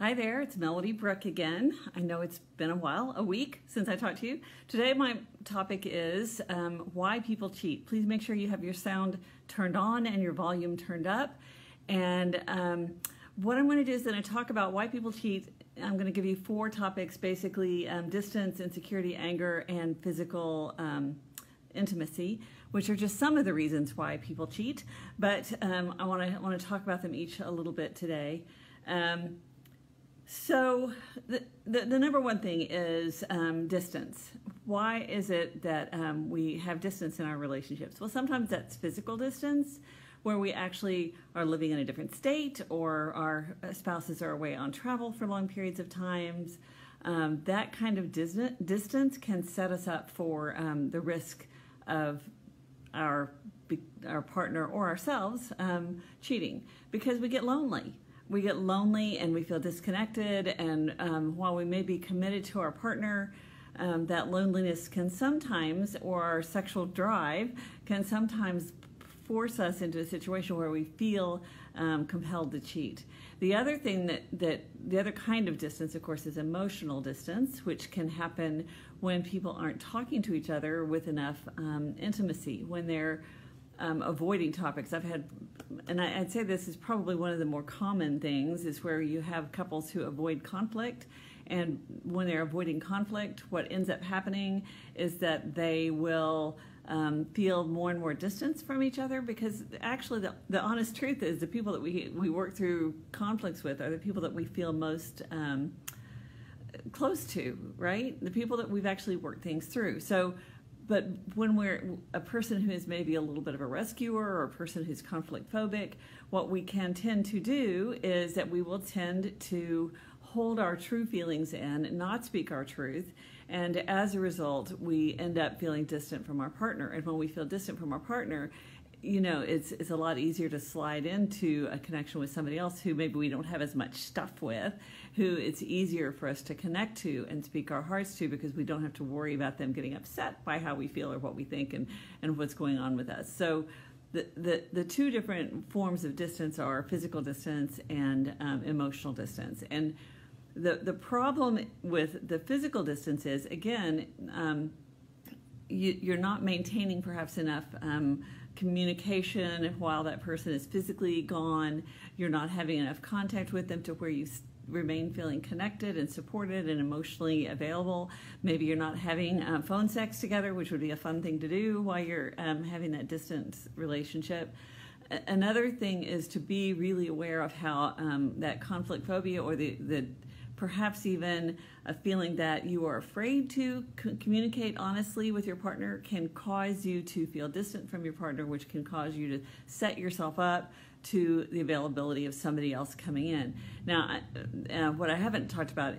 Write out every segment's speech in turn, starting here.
Hi there, it's Melody Brooke again. I know it's been a while, a week since I talked to you. Today my topic is why people cheat. Please make sure you have your sound turned on and your volume turned up. And what I'm going to do is going to talk about why people cheat. I'm going to give you 4 topics, basically distance, insecurity, anger, and physical intimacy, which are just some of the reasons why people cheat. But I want to talk about them each a little bit today. So the number one thing is distance. Why is it that we have distance in our relationships? Well, sometimes that's physical distance, where we actually are living in a different state, or our spouses are away on travel for long periods of times. That kind of distance can set us up for the risk of our partner or ourselves cheating, because we get lonely. We get lonely and we feel disconnected, and while we may be committed to our partner, that loneliness can sometimes, or our sexual drive can sometimes force us into a situation where we feel compelled to cheat. The other thing the other kind of distance, of course, is emotional distance, which can happen when people aren't talking to each other with enough intimacy, when they're avoiding topics. I'd say this is probably one of the more common things, is where you have couples who avoid conflict, and when they're avoiding conflict, what ends up happening is that they will feel more and more distance from each other, because actually the honest truth is the people that we work through conflicts with are the people that we feel most close to, right? The people that we've actually worked things through. But when we're a person who is maybe a little bit of a rescuer, or a person who's conflict phobic, what we can tend to do is that we will tend to hold our true feelings in, not speak our truth, and as a result, we end up feeling distant from our partner. And when we feel distant from our partner, you know, it's a lot easier to slide into a connection with somebody else who maybe we don't have as much stuff with, who it's easier for us to connect to and speak our hearts to, because we don't have to worry about them getting upset by how we feel or what we think and what's going on with us. So the 2 different forms of distance are physical distance and emotional distance. And the problem with the physical distance is, again, you're not maintaining perhaps enough communication while that person is physically gone. You're not having enough contact with them to where you remain feeling connected and supported and emotionally available. Maybe you're not having phone sex together, which would be a fun thing to do while you're having that distant relationship. Another thing is to be really aware of how that conflict phobia, or the perhaps even a feeling that you are afraid to communicate honestly with your partner, can cause you to feel distant from your partner, which can cause you to set yourself up to the availability of somebody else coming in. Now, what I haven't talked about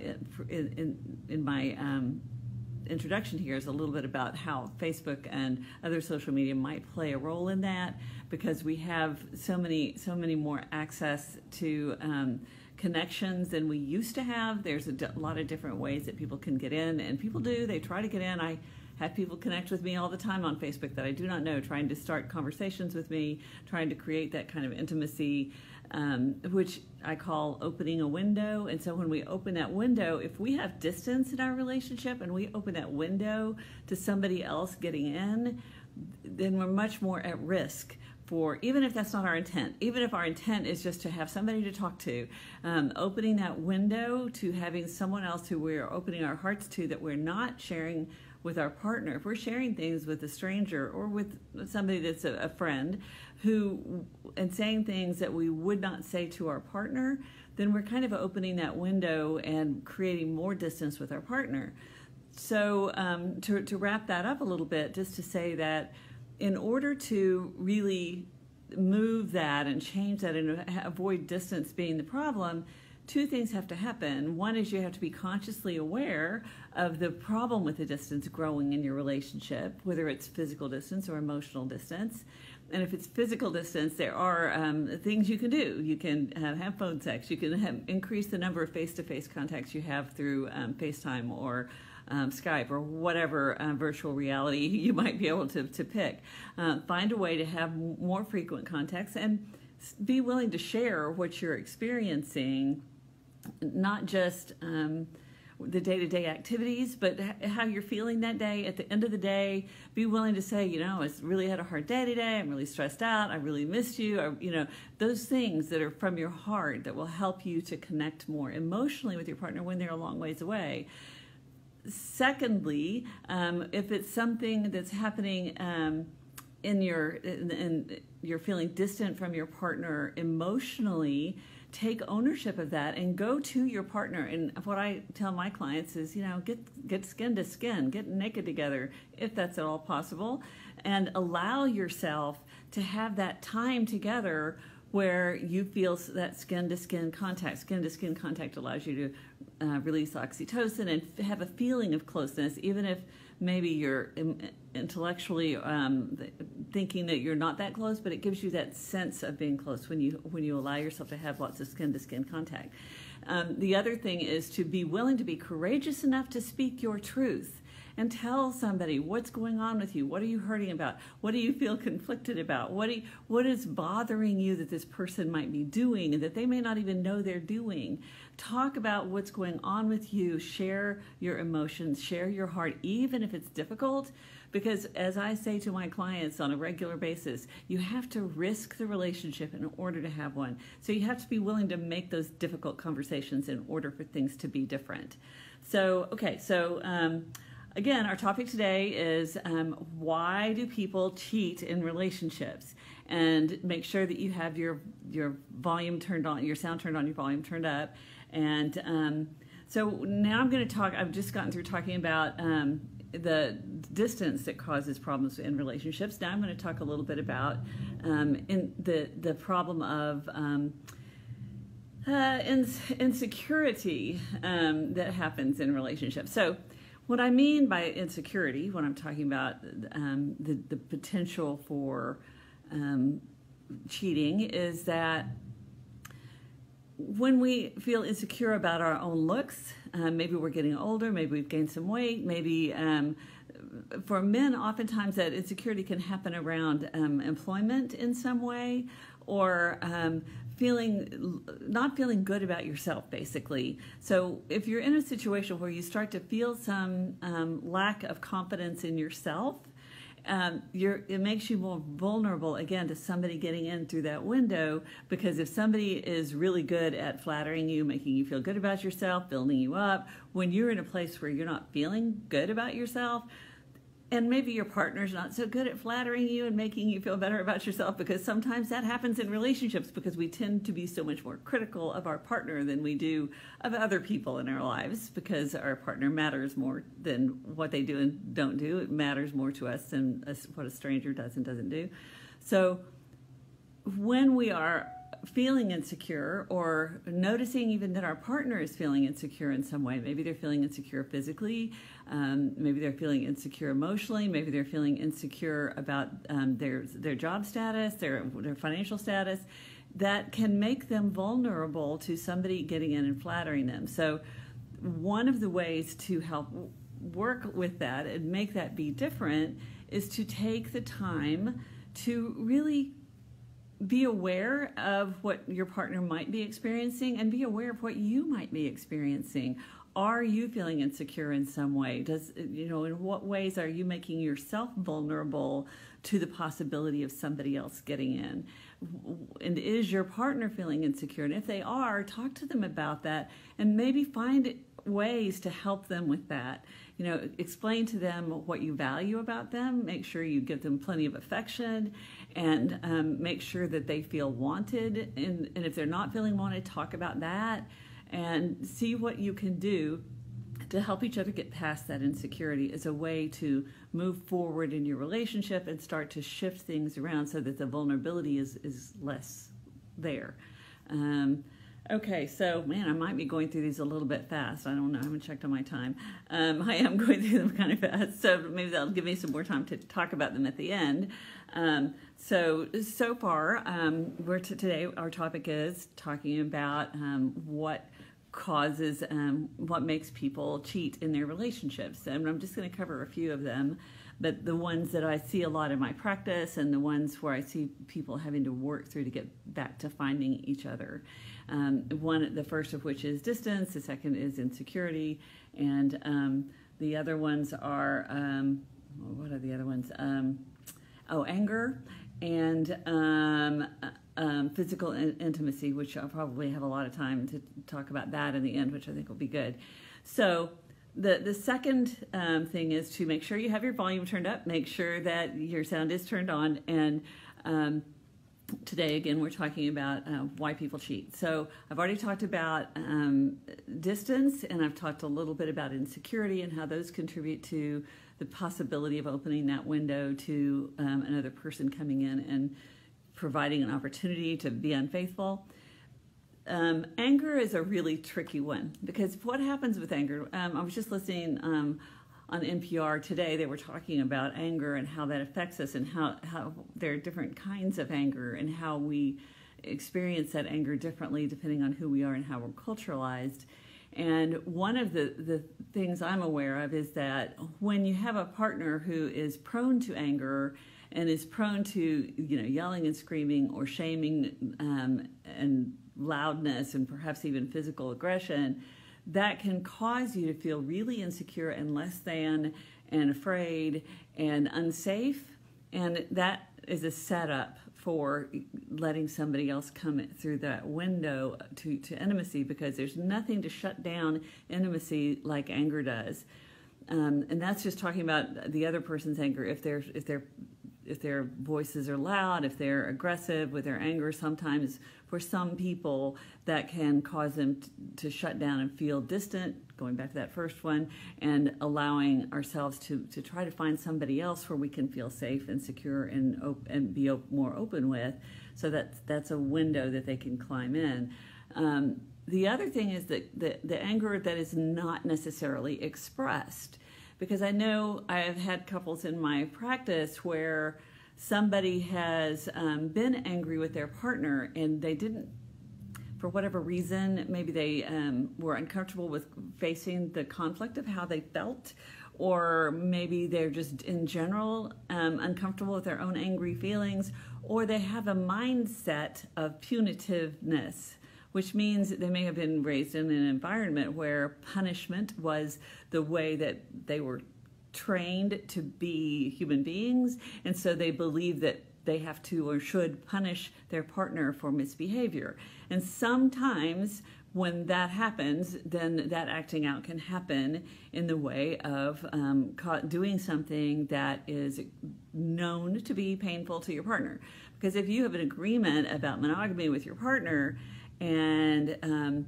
in my introduction here is a little bit about how Facebook and other social media might play a role in that, because we have so many more access to connections than we used to have. There's a lot of different ways that people can get in, and people do. They try to get in. I have people connect with me all the time on Facebook that I do not know, trying to start conversations with me, trying to create that kind of intimacy, which I call opening a window. And so when we open that window, if we have distance in our relationship and we open that window to somebody else getting in, then we're much more at risk for, even if that's not our intent, even if our intent is just to have somebody to talk to, opening that window to having someone else who we're opening our hearts to, that we're not sharing with our partner. If we're sharing things with a stranger or with somebody that's a friend, and saying things that we would not say to our partner, then we're kind of opening that window and creating more distance with our partner. So to wrap that up a little bit, just to say that in order to really move that and change that and avoid distance being the problem, 2 things have to happen. One is you have to be consciously aware of the problem with the distance growing in your relationship, whether it's physical distance or emotional distance. And if it's physical distance, there are things you can do. You can have phone sex. You can increase the number of face-to-face contacts you have through FaceTime or Skype or whatever virtual reality you might be able to pick. Find a way to have more frequent contacts and be willing to share what you're experiencing not just the day-to-day activities, but how you're feeling that day. At the end of the day, be willing to say, I really had a hard day today. I'm really stressed out. I really missed you. Or, those things that are from your heart that will help you to connect more emotionally with your partner when they're a long ways away. Secondly, if it's something that's happening and you're feeling distant from your partner emotionally, take ownership of that and go to your partner. And what I tell my clients is, get skin to skin, get naked together if that's at all possible, and allow yourself to have that time together where you feel that skin to skin contact. Skin to skin contact allows you to release oxytocin and have a feeling of closeness, even if maybe you're intellectually thinking that you're not that close, but it gives you that sense of being close when you allow yourself to have lots of skin-to-skin contact. The other thing is to be willing to be courageous enough to speak your truth and tell somebody what's going on with you. What are you hurting about? What do you feel conflicted about? What is bothering you that this person might be doing and that they may not even know they're doing? Talk about what's going on with you. Share your emotions. Share your heart, even if it's difficult. Because as I say to my clients on a regular basis, you have to risk the relationship in order to have one. So you have to be willing to make those difficult conversations in order for things to be different. So, again, our topic today is why do people cheat in relationships? And make sure that you have your volume turned on, your sound turned on, your volume turned up. And so now I'm going to talk, I've just gotten through talking about the distance that causes problems in relationships. Now I'm going to talk a little bit about the problem of insecurity that happens in relationships. So what I mean by insecurity, when I'm talking about the potential for cheating, is that when we feel insecure about our own looks, maybe we're getting older, maybe we've gained some weight, maybe for men, oftentimes that insecurity can happen around employment in some way, or not feeling good about yourself, basically. So if you're in a situation where you start to feel some lack of confidence in yourself, it makes you more vulnerable, again, to somebody getting in through that window, because if somebody is really good at flattering you, making you feel good about yourself, building you up, when you're in a place where you're not feeling good about yourself, and maybe your partner's not so good at flattering you and making you feel better about yourself, because sometimes that happens in relationships because we tend to be so much more critical of our partner than we do of other people in our lives, because our partner matters more than what they do and don't do. It matters more to us than what a stranger does and doesn't do. So when we are feeling insecure, or noticing even that our partner is feeling insecure in some way, maybe they're feeling insecure physically, maybe they're feeling insecure emotionally, maybe they're feeling insecure about their job status, their financial status, that can make them vulnerable to somebody getting in and flattering them. So one of the ways to help work with that and make that be different is to take the time to really be aware of what your partner might be experiencing, and be aware of what you might be experiencing. Are you feeling insecure in some way? In what ways are you making yourself vulnerable to the possibility of somebody else getting in? And is your partner feeling insecure? And if they are, talk to them about that and maybe find ways to help them with that. Explain to them what you value about them. Make sure you give them plenty of affection, and make sure that they feel wanted. And if they're not feeling wanted, talk about that and see what you can do to help each other get past that insecurity as a way to move forward in your relationship and start to shift things around so that the vulnerability is less there. Okay, so, man, I might be going through these a little bit fast. I don't know. I haven't checked on my time. I am going through them kind of fast, so maybe that'll give me some more time to talk about them at the end. So far, today our topic is talking about what makes people cheat in their relationships. And I'm just going to cover a few of them. But the ones that I see a lot in my practice and the ones where I see people having to work through to get back to finding each other. The first of which is distance, the second is insecurity, and the other ones are, what are the other ones? Anger and physical intimacy, which I'll probably have a lot of time to talk about that in the end, which I think will be good. So the second thing is to make sure you have your volume turned up, make sure that your sound is turned on, and today, again, we're talking about why people cheat. So I've already talked about distance, and I've talked a little bit about insecurity and how those contribute to the possibility of opening that window to another person coming in and providing an opportunity to be unfaithful. Anger is a really tricky one, because what happens with anger, I was just listening on NPR today. They were talking about anger and how that affects us, and how there are different kinds of anger and how we experience that anger differently depending on who we are and how we're culturalized. And one of the things I'm aware of is that when you have a partner who is prone to anger and is prone to yelling and screaming or shaming and loudness and perhaps even physical aggression, that can cause you to feel really insecure and less than and afraid and unsafe. And that is a setup for letting somebody else come through that window to intimacy, because there's nothing to shut down intimacy like anger does. And that's just talking about the other person's anger. If their voices are loud, if they're aggressive with their anger, sometimes for some people that can cause them to shut down and feel distant, going back to that first one, and allowing ourselves to try to find somebody else where we can feel safe and secure and be more open with. So that's a window that they can climb in. The other thing is that the anger that is not necessarily expressed. Because I know I've had couples in my practice where somebody has been angry with their partner, and they didn't, for whatever reason, maybe they were uncomfortable with facing the conflict of how they felt, or maybe they're just in general uncomfortable with their own angry feelings, or they have a mindset of punitiveness, which means that they may have been raised in an environment where punishment was the way that they were trained to be human beings, and so they believe that they have to or should punish their partner for misbehavior. And sometimes when that happens, then that acting out can happen in the way of doing something that is known to be painful to your partner. Because if you have an agreement about monogamy with your partner, and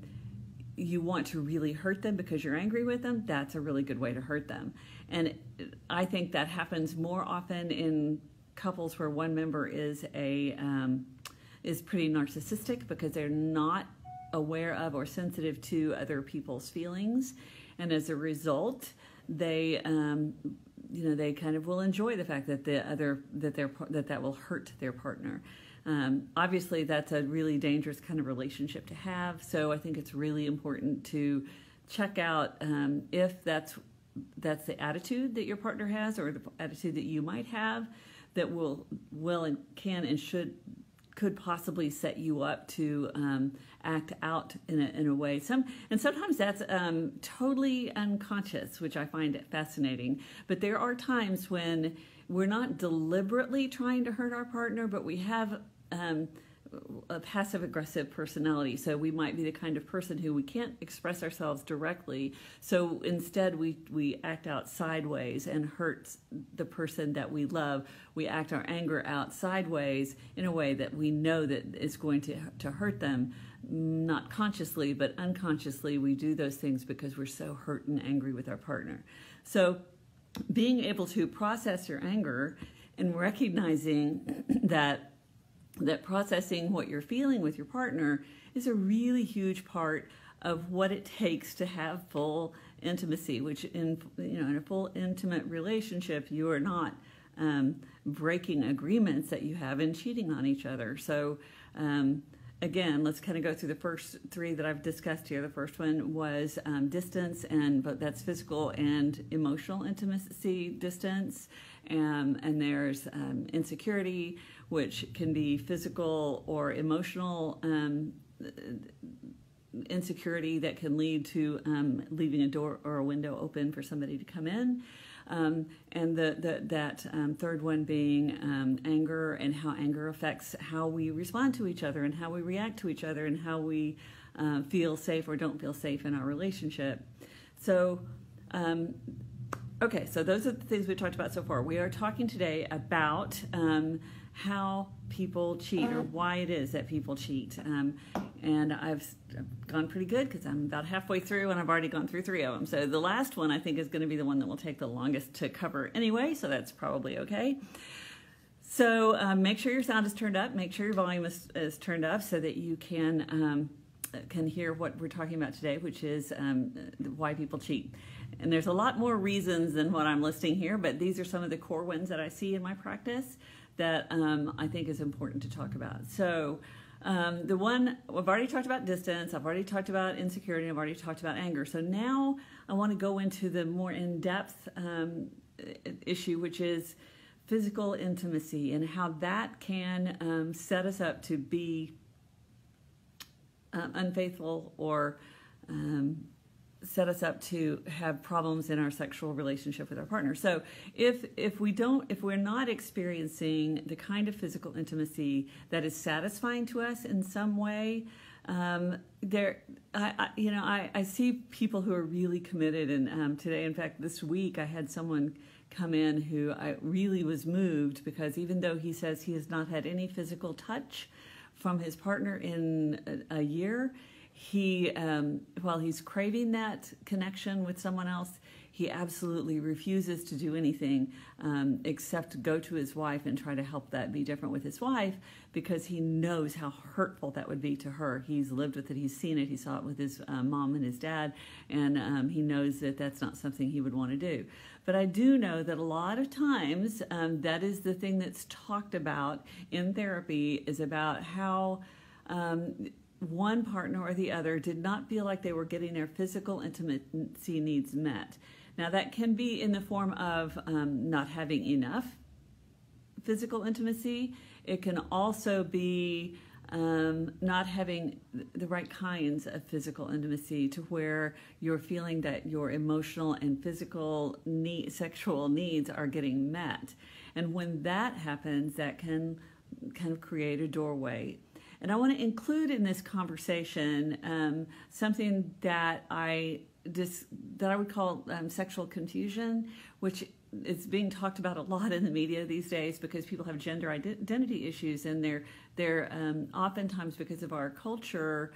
you want to really hurt them because you're angry with them, that's a really good way to hurt them. And I think that happens more often in couples where one member is pretty narcissistic, because they're not aware of or sensitive to other people's feelings, and as a result, they they kind of will enjoy the fact that that will hurt their partner. Obviously, that's a really dangerous kind of relationship to have. So I think it's really important to check out if that's the attitude that your partner has, or the attitude that you might have, that will and can and could possibly set you up to act out in a way. Sometimes that's totally unconscious, which I find fascinating. But there are times when we're not deliberately trying to hurt our partner, but we have a passive-aggressive personality. So we might be the kind of person who we can't express ourselves directly. So instead, we act out sideways and hurt the person that we love. We act our anger out sideways in a way that we know that is going to hurt them. Not consciously, but unconsciously, we do those things because we're so hurt and angry with our partner. So being able to process your anger and recognizing that processing what you're feeling with your partner is a really huge part of what it takes to have full intimacy, which in a full intimate relationship, you are not breaking agreements that you have and cheating on each other. So again, let's kind of go through the first three that I've discussed here. The first one was distance, but that's physical and emotional intimacy, distance. and there's insecurity, which can be physical or emotional insecurity that can lead to leaving a door or a window open for somebody to come in. And that third one being anger, and how anger affects how we respond to each other and how we react to each other and how we feel safe or don't feel safe in our relationship. So, okay, so those are the things we talked about so far. We are talking today about how people cheat, or why it is that people cheat. And I've gone pretty good because I'm about halfway through and I've already gone through 3 of them. So the last one I think is going to be the one that will take the longest to cover anyway, so that's probably okay. So make sure your sound is turned up, make sure your volume is turned up so that you can hear what we're talking about today, which is why people cheat. And there's a lot more reasons than what I'm listing here, but these are some of the core ones that I see in my practice that I think is important to talk about. So the one, I've already talked about distance, I've already talked about insecurity, I've already talked about anger. So now I want to go into the more in-depth issue, which is physical intimacy and how that can set us up to be unfaithful, or set us up to have problems in our sexual relationship with our partner. So if we're not experiencing the kind of physical intimacy that is satisfying to us in some way, I see people who are really committed. And today, in fact, this week, I had someone come in who I really was moved, because even though he says he has not had any physical touch from his partner in a year, while he's craving that connection with someone else, he absolutely refuses to do anything except go to his wife and try to help that be different with his wife, because he knows how hurtful that would be to her. He's lived with it, he's seen it, he saw it with his mom and his dad, and he knows that that's not something he would want to do. But I do know that a lot of times that is the thing that's talked about in therapy, is about how one partner or the other did not feel like they were getting their physical intimacy needs met. Now, that can be in the form of not having enough physical intimacy. It can also be not having the right kinds of physical intimacy, to where you're feeling that your emotional and physical sexual needs are getting met. And when that happens, that can kind of create a doorway. And I want to include in this conversation something that I would call sexual confusion, which is being talked about a lot in the media these days, because people have gender identity issues, and they're oftentimes, because of our culture,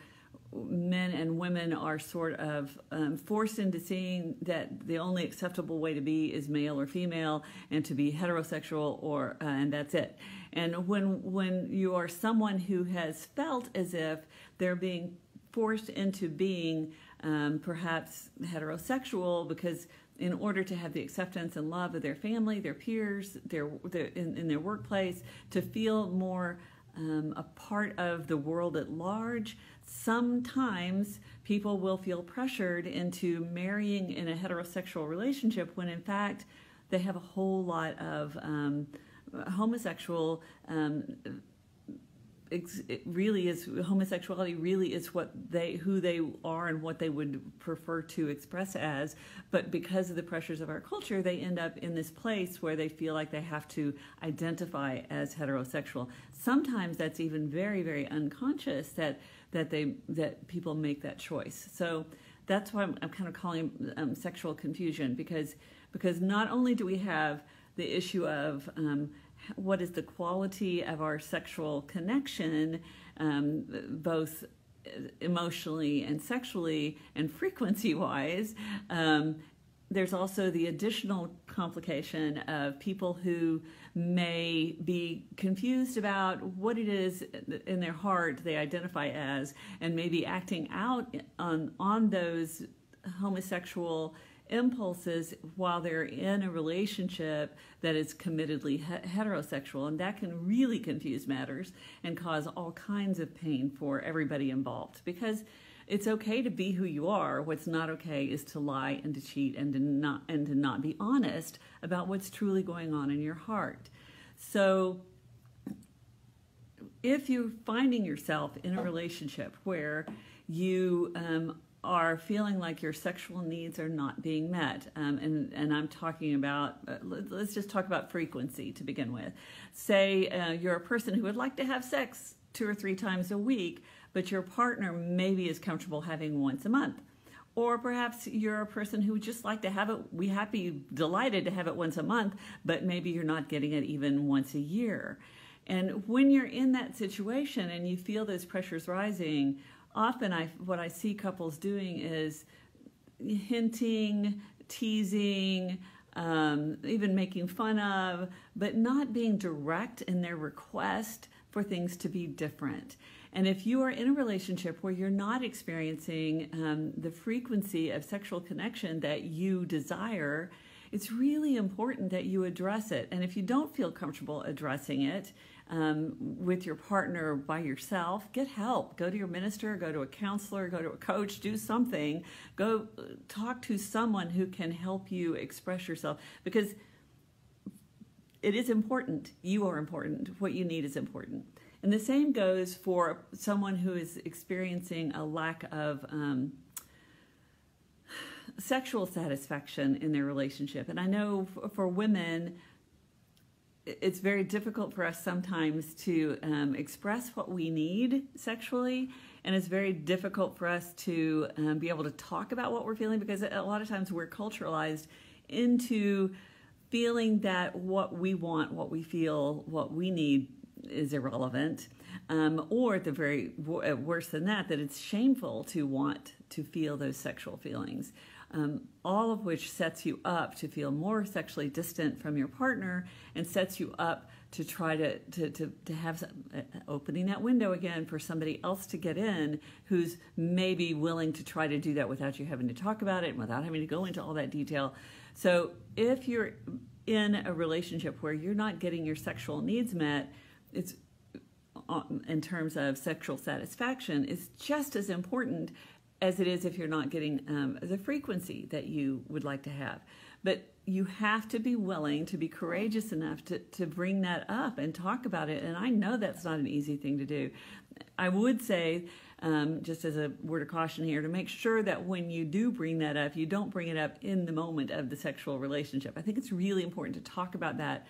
men and women are sort of forced into seeing that the only acceptable way to be is male or female, and to be heterosexual, or and that's it. And when you are someone who has felt as if they're being forced into being perhaps heterosexual, because in order to have the acceptance and love of their family, their peers, in their workplace, to feel more a part of the world at large, sometimes people will feel pressured into marrying in a heterosexual relationship, when in fact they have a whole lot of homosexual. Homosexuality really is who they are and what they would prefer to express as. But because of the pressures of our culture, they end up in this place where they feel like they have to identify as heterosexual. Sometimes that's even very, very unconscious that people make that choice. So that's why I'm kind of calling sexual confusion, because not only do we have the issue of what is the quality of our sexual connection, both emotionally and sexually and frequency-wise, there's also the additional complication of people who may be confused about what it is in their heart they identify as, and maybe acting out on those homosexual impulses while they're in a relationship that is committedly heterosexual, and that can really confuse matters and cause all kinds of pain for everybody involved. Because it's okay to be who you are. What's not okay is to lie and to cheat and to not be honest about what's truly going on in your heart. So if you're finding yourself in a relationship where you are feeling like your sexual needs are not being met, and I'm talking about, let's just talk about frequency to begin with. Say you're a person who would like to have sex 2 or 3 times a week, but your partner maybe is comfortable having once a month. Or perhaps you're a person who would just like to have it, delighted to have it once a month, but maybe you're not getting it even once a year. And when you're in that situation and you feel those pressures rising, often what I see couples doing is hinting, teasing, even making fun of, but not being direct in their request for things to be different. And if you are in a relationship where you're not experiencing the frequency of sexual connection that you desire, it's really important that you address it. And if you don't feel comfortable addressing it with your partner or by yourself, get help. Go to your minister, go to a counselor, go to a coach, do something. Go talk to someone who can help you express yourself, because it is important. You are important. What you need is important. And the same goes for someone who is experiencing a lack of sexual satisfaction in their relationship. And I know for women, it's very difficult for us sometimes to express what we need sexually, and it's very difficult for us to be able to talk about what we're feeling, because a lot of times we're culturalized into feeling that what we want, what we feel, what we need is irrelevant, or at the very worse than that it's shameful to want to feel those sexual feelings. All of which sets you up to feel more sexually distant from your partner, and sets you up to try to have opening that window again for somebody else to get in who's maybe willing to try to do that without you having to talk about it and without having to go into all that detail. So if you're in a relationship where you're not getting your sexual needs met, it's in terms of sexual satisfaction, is just as important as it is if you're not getting the frequency that you would like to have. But you have to be willing to be courageous enough to bring that up and talk about it. And I know that's not an easy thing to do. I would say, just as a word of caution here, to make sure that when you do bring that up, you don't bring it up in the moment of the sexual relationship. I think it's really important to talk about that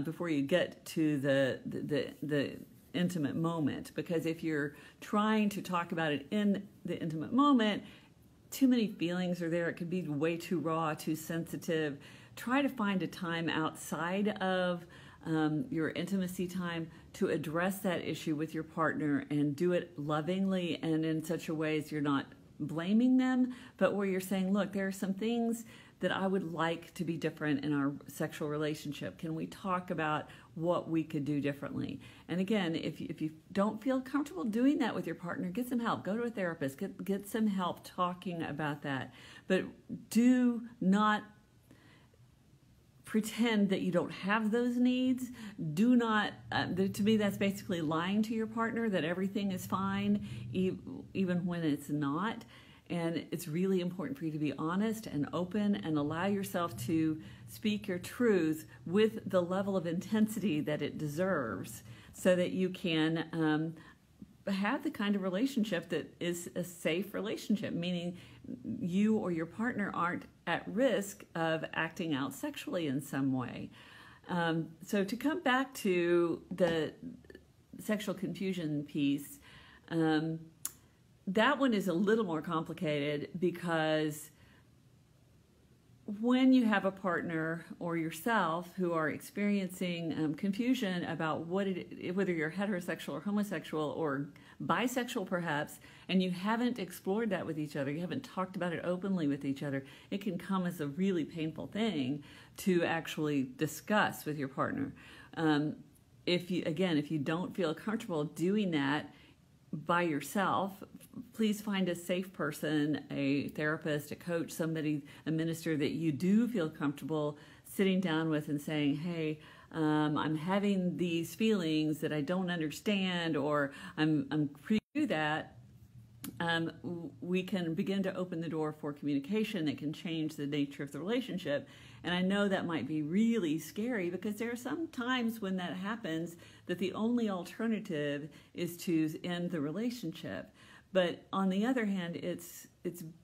before you get to the intimate moment, because if you're trying to talk about it in the intimate moment, too many feelings are there. It could be way too raw, too sensitive. Try to find a time outside of your intimacy time to address that issue with your partner, and do it lovingly and in such a way as you're not blaming them, but where you're saying, look, there are some things that I would like to be different in our sexual relationship. Can we talk about what we could do differently? And again, if you don't feel comfortable doing that with your partner, get some help. Go to a therapist. Get some help talking about that. But do not pretend that you don't have those needs. Do not, to me, that's basically lying to your partner that everything is fine, even when it's not. And it's really important for you to be honest and open and allow yourself to speak your truth with the level of intensity that it deserves, so that you can have the kind of relationship that is a safe relationship, meaning you or your partner aren't at risk of acting out sexually in some way. So to come back to the sexual confusion piece, that one is a little more complicated, because when you have a partner or yourself who are experiencing confusion about whether you're heterosexual or homosexual or bisexual perhaps, and you haven't explored that with each other, you haven't talked about it openly with each other, it can come as a really painful thing to actually discuss with your partner. If you don't feel comfortable doing that by yourself, please find a safe person, a therapist, a coach, somebody, a minister that you do feel comfortable sitting down with and saying, hey, I'm having these feelings that I don't understand, or I'm pretty through that, we can begin to open the door for communication that can change the nature of the relationship. And I know that might be really scary, because there are some times when that happens that the only alternative is to end the relationship. But on the other hand, it's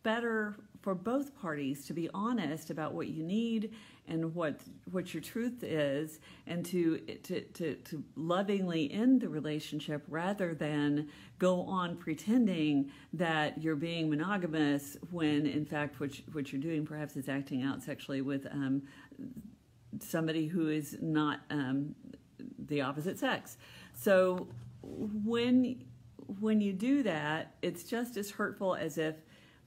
better for both parties to be honest about what you need and what your truth is, and to lovingly end the relationship, rather than go on pretending that you're being monogamous when in fact what you're doing perhaps is acting out sexually with somebody who is not the opposite sex. So when you do that, it's just as hurtful as if.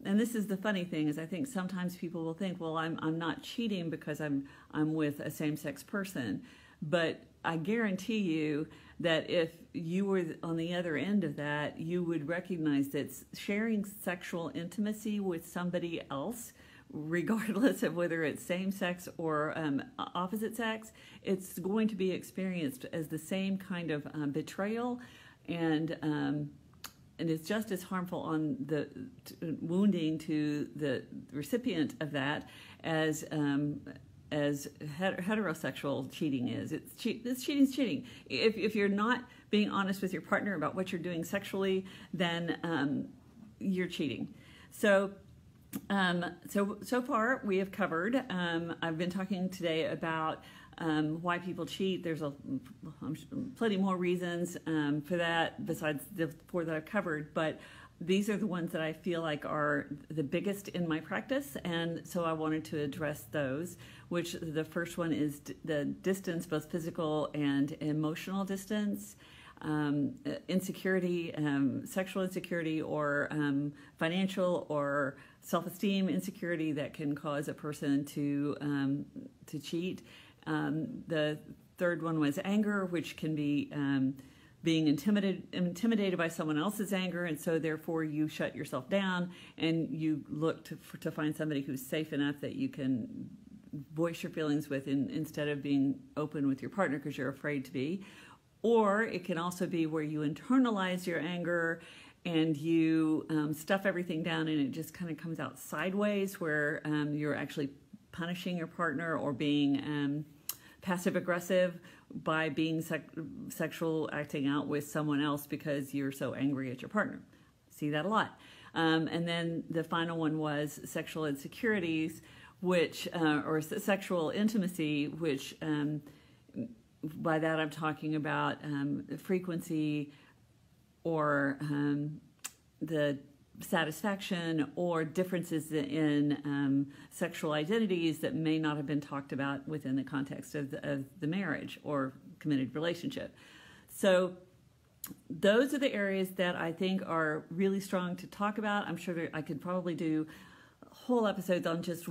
And this is the funny thing, is I think sometimes people will think, well, I'm not cheating because I'm with a same-sex person. But I guarantee you that if you were on the other end of that, you would recognize that sharing sexual intimacy with somebody else, regardless of whether it's same-sex or opposite sex, it's going to be experienced as the same kind of betrayal, and it's just as harmful on the wounding to the recipient of that as heterosexual cheating is. Cheating's cheating. If you're not being honest with your partner about what you're doing sexually, then you're cheating. So far we have covered. I've been talking today about why people cheat. There's plenty more reasons for that besides the 4 that I've covered, but these are the ones that I feel like are the biggest in my practice, and so I wanted to address those, which the first one is the distance, both physical and emotional distance, insecurity, sexual insecurity, or financial or self-esteem insecurity that can cause a person to cheat. The third one was anger, which can be being intimidated by someone else's anger, and so therefore you shut yourself down and you look to find somebody who's safe enough that you can voice your feelings with, instead of being open with your partner because you're afraid to be. Or it can also be where you internalize your anger and you stuff everything down, and it just kind of comes out sideways, where you're actually punishing your partner or being passive-aggressive by being sexual, acting out with someone else because you're so angry at your partner. See that a lot. And then the final one was sexual insecurities, which or sexual intimacy, which by that I'm talking about frequency, or the satisfaction, or differences in sexual identities that may not have been talked about within the context of the marriage or committed relationship. So those are the areas that I think are really strong to talk about. I'm sure I could probably do whole episodes on just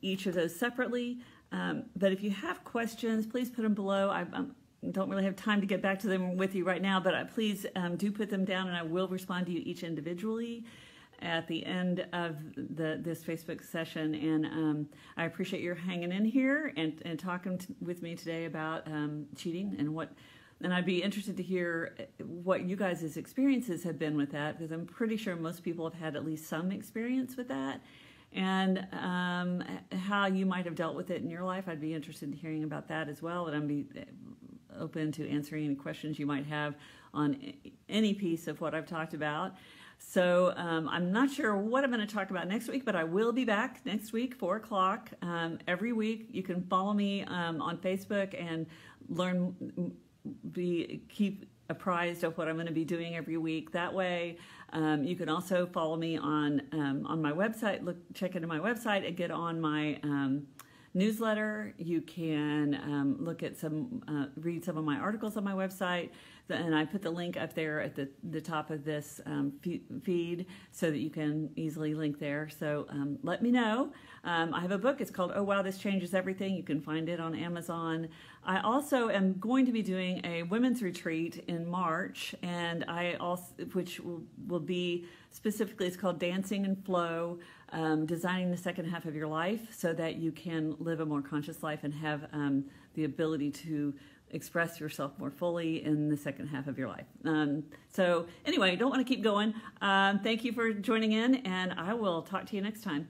each of those separately. But if you have questions, please put them below. I don't really have time to get back to them with you right now, but please do put them down, and I will respond to you each individually at the end of this Facebook session. And I appreciate your hanging in here and talking with me today about cheating and I'd be interested to hear what you guys' experiences have been with that, because I'm pretty sure most people have had at least some experience with that, and how you might have dealt with it in your life. I'd be interested in hearing about that as well, and I'd be open to answering any questions you might have on any piece of what I've talked about. So I'm not sure what I'm going to talk about next week, but I will be back next week, 4 o'clock, every week. You can follow me on Facebook and keep apprised of what I'm going to be doing every week that way. You can also follow me on my website. Check into my website and get on my newsletter. You can look at read some of my articles on my website, and I put the link up there at the top of this feed so that you can easily link there. So let me know. I have a book. It's called Oh Wow, This Changes Everything. You can find it on Amazon. I also am going to be doing a women's retreat in March, and which will be specifically, it's called Dancing and Flow, designing the second half of your life so that you can live a more conscious life and have the ability to express yourself more fully in the second half of your life. So anyway, don't want to keep going. Thank you for joining in, and I will talk to you next time.